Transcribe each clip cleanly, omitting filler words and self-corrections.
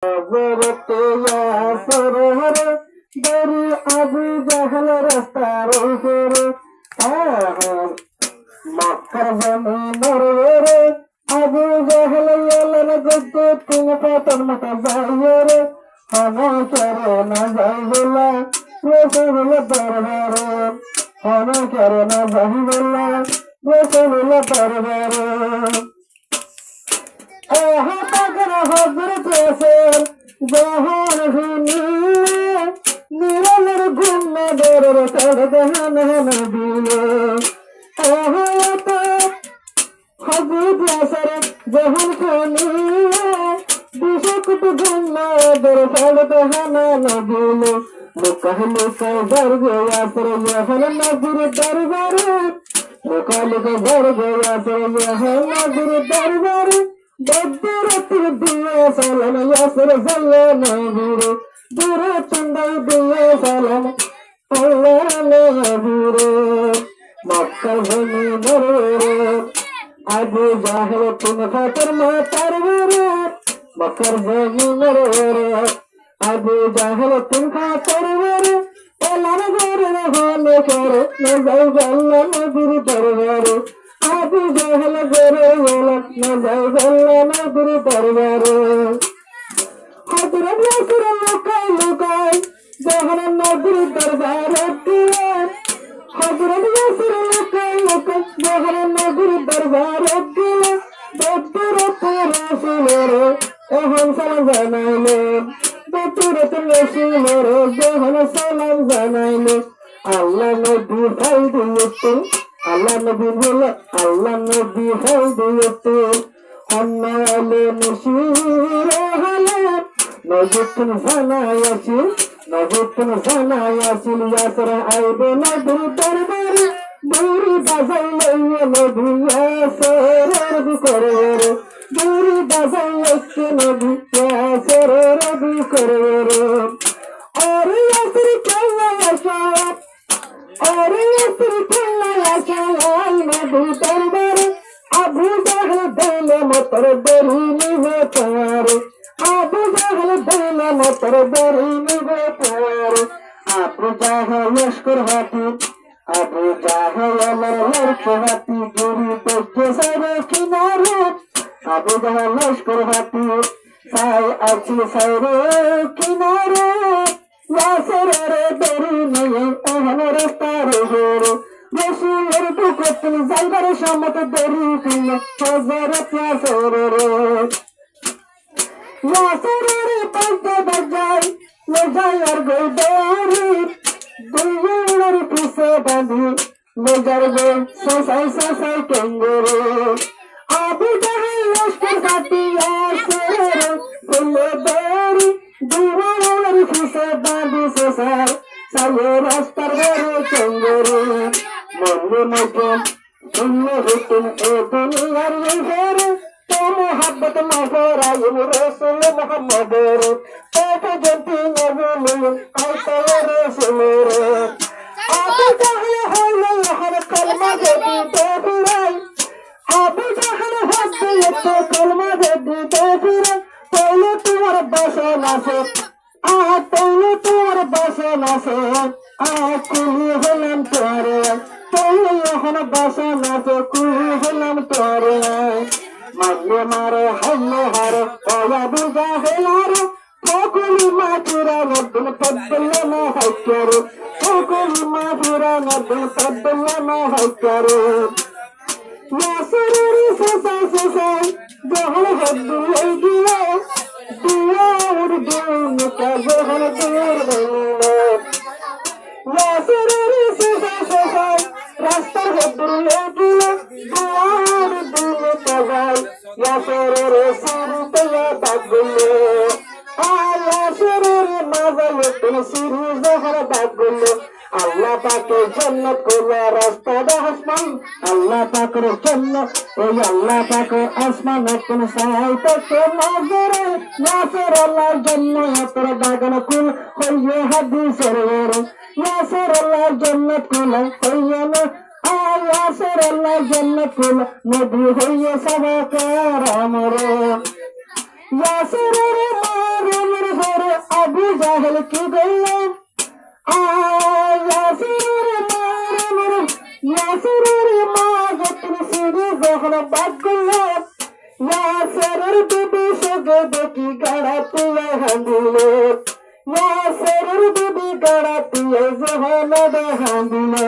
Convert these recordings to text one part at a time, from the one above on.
জরতে সরহরে দরি আবু জাহল রাস্তার উপরে মক্কার জমিনের রে আবু জাহল এলেন গদ্দ তুমি পতন মাথা যাইরে হনা করে না যাইবলা রসুল দরবারে হনা করে না যাইবলা রসুল দরবারে হজরত রসুল জহর হুনি নিরলের ঘুমে দরের চড় দেহান দিলে হজরত রসুল জহর হুনি বিশকুট ঘুমে দর চড় দেহান দিলে লুকাহ লুকাহ বার গয়া সর যহর নজর দরবারে লুকাহ লুকাহ বার গয়া সর যহর নজর দরবারে দূরত্ব দিয়ে সালাম ইয়াসর সালাম নবীরে দূরে চন্দাই দিয়ে সালাম আল্লাহ নবীরে মক্কা ভূমি নরে আবু জাহেল তুমি ফাতর মাতার রে মক্কার ভূমি নরে আবু জাহেল তুমি ফাতর রে এলার ঘরে হলে করে নজাই আল্লাহ নবীর দরবারে আবু জাহেল ঘরে এলাম নজাই আল্লাহ নবীর দরবারে হযরত রাসূল লুকাই লুকাই জাহান নবীর দরবারে দিয়ে হযরত রাসূল লুকাই লুকাই জাহান নবীর দরবারে দিয়ে দূরত রাসূলের এখন সালাম জানাইলেন দূরত রাসূলের জাহান সালাম জানাইলেন আল্লাহ নবী ফাই দিয়েছে আল্লাহ নবী বলে আল্লাহ নবী ফাই দিয়েছে অন্যালে নসির হলে নজুতুন জানায়াছি নজুতুন জানায়াছি ইয়াসর আইবে নবীর দরবারে দূরি বাজাইলে নবী ইয়াসর রবি করে দূরি বাজাইলে নবী ইয়াসর রবি করে আর ইয়াসর কেল্লা ইয়াসর আর ইয়াসর কেল্লা ইয়াসর নবী দরবারে আবু জাহেল দিলে মতর দরি নিবে তারে আবু জাহেল দিলে মতর দরি নিবে তারে আবু জাহেল লস্কর হাতি আবু জাহেল লড়কে হাতি গরি দেখে সারে কিনারে আবু জাহেল লস্কর হাতি সাই আছে সারে কিনারে ইয়াসরের দরি নিয়ে এহন রাস্তার ঘরে রসুলের বুকে তুমি যাইবার সম্মত দরি দিলে হযরত ইয়াসরের ইয়াসরের পাল্টে বাজাই লেজার গো দরি দুইয়ের পিছে বাঁধি লেজার গো সসাই সসাই কেঙ্গরে আবু জাহেল লস্কর কাটি ইয়াসরের বলে দরি দুইয়ের পিছে বাঁধি সসাই সালে রাস্তার ঘরে কেঙ্গরে মনে মতো সুন্নে হুকুম এ দুনিয়ার ঘরে তো মোহাব্বত মাহরাই রাসূল মুহাম্মদের এক জন্তি নবী আইসালে রাসূলের আবু জাহেল হইলে হর কলমা দেবি দেবিরাই আবু জাহেল হইলে কলমা দেবি দেবিরাই তাইলে তোমার বাসন আছে তাইলে তোমার বাসন আছে কুলি হলাম তোরে তাইলে এখন বাসন আছে কুলি হলাম তোরে মারলে মারে হাইলে হারে আবু জাহেল হারে কুলি মাথুরা নদুল পদ্দলে না হাইকারে কুলি মাথুরা নদুল পদ্দলে না হাইকারে ইয়াসরের সসাই সসাই জাহেল হদ্দুল গিয়ে দুয়ার দুন কাজহর দূর বললে ইয়াসরের সসাই সসাই রাস্তার হদ্দুল গিয়ে দুয়ার দুন কাজাই ইয়াসরের সিরতে দাগলে ইয়াসরের মাজালে তুমি সিরু জহর দাগলে আল্লাহ পাকের জান্নাত খোলা রাস্তা আসমান আল্লাহ পাকের জান্নাত ওই আল্লাহ পাকের আসমান কোন সাইতে নজরে ইয়াসর আল্লাহর জান্নাতের বাগান কুল হইয়ে হাদিসের ওরে ইয়াসর আল্লাহর জান্নাত খোলা হইয়ে না ইয়াসর আল্লাহর জান্নাত খোলা নবী হইয়ে সাবাকার আমরে ইয়াসরের মারে কি করলো ইয়াসিরের মা যখন সিঁড়ি যখন বাদ করলো ইয়াসিরের বিবি সগে দেখি গাড়া তুলে হাঁদিলো ইয়াসিরের বিবি গাড়া তুলে জহনবে হাঁদিলো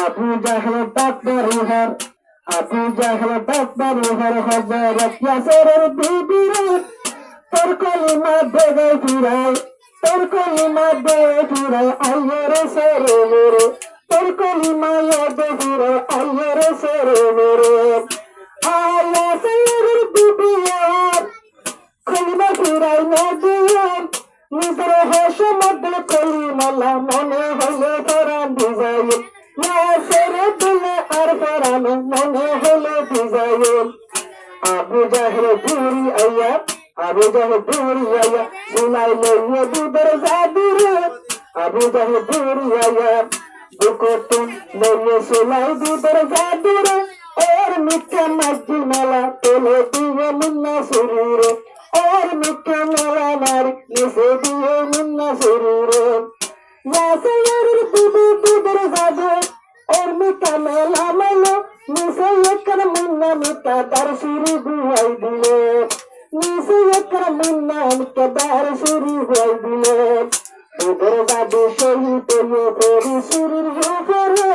আবু জাহল ডাকবারি হর আবু জাহল ডাকবারি হর হযরত ইয়াসিরের বিবি রে তোর কলিমা দেবে ফিরায় তোর কলিমা দেবে ফিরায় আল্লাহর সরে মেরে তোর কলিমা দেবে ফিরায় আল্লাহর সরে মেরে আল্লাহ সাইয়ের বিবি আর কলিমা ফিরায় না দিয়ে নিজের হাসে মধ্যে কলিমালা মনে হলে ফরান দিজায় ইয়াসিরের দিলে আর ফরানো মনে হলে দিজায় আবু জাহল ঘুরি আইয়া আবু জাহল ঘুরি আইয়া সুনাই লইয়া দুধের জাদুরে আবু জাহল ঘুরি আইয়া বুকতুম লইয়া সুনাই দুধের জাদুরে ওর মিঠা মাঝি মেলা তোলে দিয়ে মুন্না শরীরে ওর মিঠা মেলা নারী নিচে দিয়ে মুন্না শরীরে ইয়াসিরের বিবি দুধের জাদু ওর মিঠা মেলা মেলো নিচে একর মুন্না মিঠা দার শুরু গুয়াই দিলে নিচে একর মুন্না মিঠা দার শুরু গুয়াই দিলে দুধের জাদু শহীদ হয়ে ফেরি শুরুর ফেরে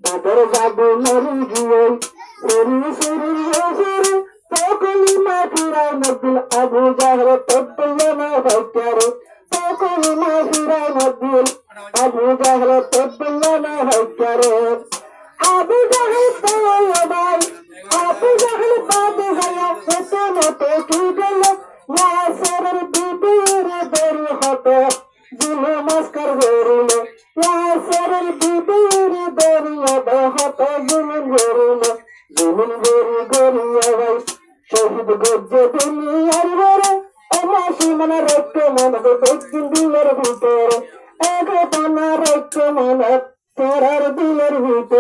দুধের জাদু মরি গিয়ে ফেরি শুরুর ফেরে কলিমা ফিরায় নদুল আবু জাহল তদ্দুলে না ভাইকারে কলিমা ফিরায় নদুল আবু জাহল তদ্দুলে না ভাইকারে আবু জাহল পাওয়া ভাই আবু জাহল বাদে হায়া হতে মতো কি গেল ইয়াসিরের বিবির দেরি হতো জুলু মাস্কার হরিল ইয়াসিরের বিবির দেরি হতো জুলুম হরিল জুলুম গরি গরিয়া ভাই শহীদ গজ্জে দুনিয়ার ঘরে অমাসি মানে রক্ত মনে একদিন দিলের ভিতরে এক পানা রক্ত মনে তোরার দিলের ভিতরে